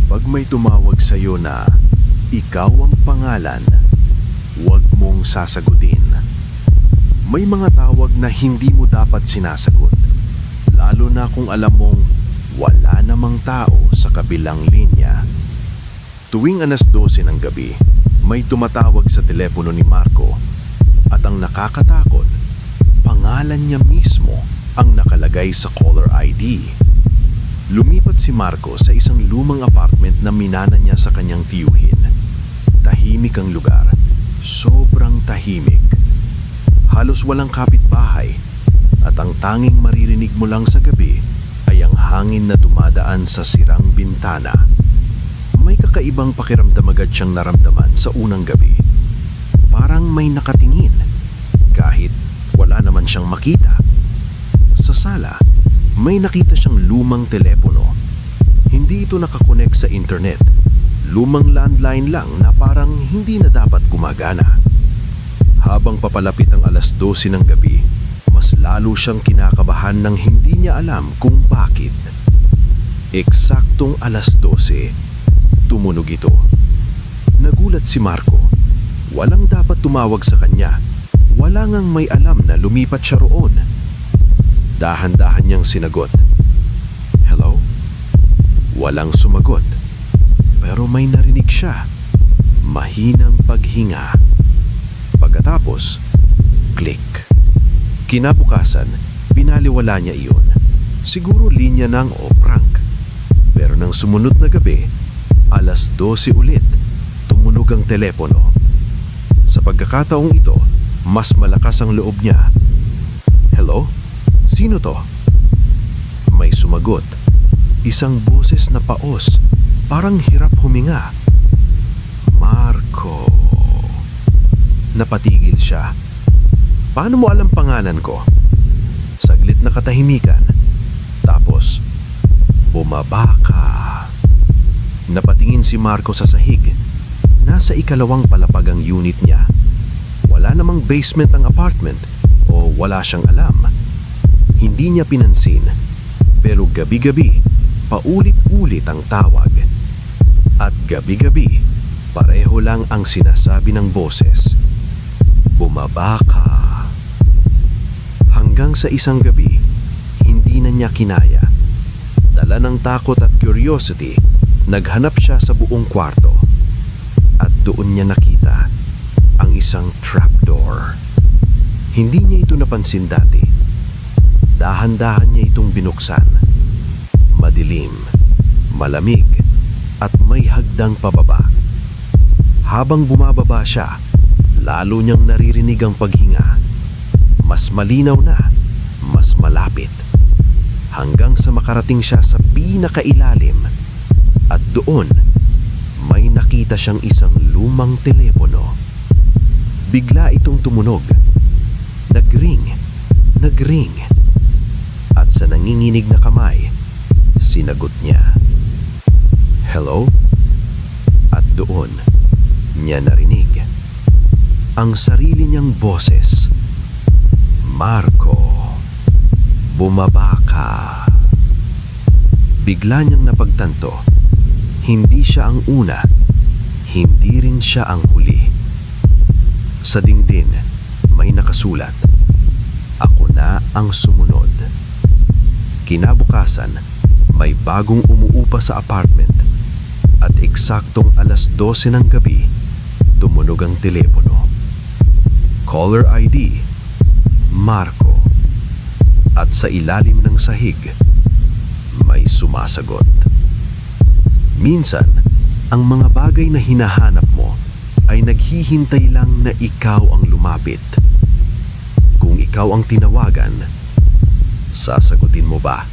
Kapag may tumawag sa'yo na ikaw ang pangalan, huwag mong sasagutin. May mga tawag na hindi mo dapat sinasagot, lalo na kung alam mong wala namang tao sa kabilang linya. Tuwing 12:00 ng gabi, may tumatawag sa telepono ni Marco at ang nakakatakot, pangalan niya mismo ang nakalagay sa caller ID. Lumipat si Marco sa isang lumang apartment na minana niya sa kanyang tiyuhin. Tahimik ang lugar, sobrang tahimik. Halos walang kapitbahay at ang tanging maririnig mo lang sa gabi ay ang hangin na dumadaan sa sirang bintana. May kakaibang pakiramdam agad siyang naramdaman sa unang gabi. Parang may nakatingin kahit wala naman siyang makita. Sa sala, may nakita siyang lumang telepono. Hindi ito nakakonek sa internet. Lumang landline lang na parang hindi na dapat gumagana. Habang papalapit ang 12:00 ng gabi, mas lalo siyang kinakabahan nang hindi niya alam kung bakit. Eksaktong 12:00, tumunog ito. Nagulat si Marco. Walang dapat tumawag sa kanya. Wala ngang may alam na lumipat siya roon. Dahan-dahan niyang sinagot. Hello? Walang sumagot. Pero may narinig siya. Mahinang paghinga. Pagkatapos, click. Kinabukasan, binaliwala niya iyon. Siguro linya ng o prank. Pero nang sumunod na gabi, 12:00 ulit, tumunog ang telepono. Sa pagkakataong ito, mas malakas ang loob niya. Hello? Sino to? May sumagot. Isang boses na paos, parang hirap huminga. Marco. Napatigil siya. Paano mo alam pangalan ko? Saglit na katahimikan. Tapos, bumaba ka. Napatingin si Marco sa sahig. Nasa ikalawang palapag ang unit niya. Wala namang basement ang apartment o wala siyang alam. Hindi niya pinansin, pero gabi-gabi, paulit-ulit ang tawag. At gabi-gabi, pareho lang ang sinasabi ng boses. Bumaba ka. Hanggang sa isang gabi, hindi na niya kinaya. Dala ng takot at curiosity, naghanap siya sa buong kwarto. At doon niya nakita ang isang trapdoor. Hindi niya ito napansin dati. Dahan-dahan niya itong binuksan. Madilim, malamig, at may hagdang pababa. Habang bumababa siya, lalo niyang naririnig ang paghinga. Mas malinaw na, mas malapit. Hanggang sa makarating siya sa pinakailalim. At doon, may nakita siyang isang lumang telepono. Bigla itong tumunog. Nagring. At sa nanginginig na kamay, sinagot niya. Hello? At doon, niya narinig ang sarili niyang boses. Marco, bumaba ka. Bigla niyang napagtanto, hindi siya ang una, hindi rin siya ang huli. Sa dingdin, may nakasulat, ako na ang sumunod. Kinabukasan, may bagong umuupa sa apartment at eksaktong 12:00 ng gabi, tumunog ang telepono. Caller ID, Marco. At sa ilalim ng sahig, may sumasagot. Minsan, ang mga bagay na hinahanap mo ay naghihintay lang na ikaw ang lumapit. Kung ikaw ang tinawagan, sasagutin mo ba?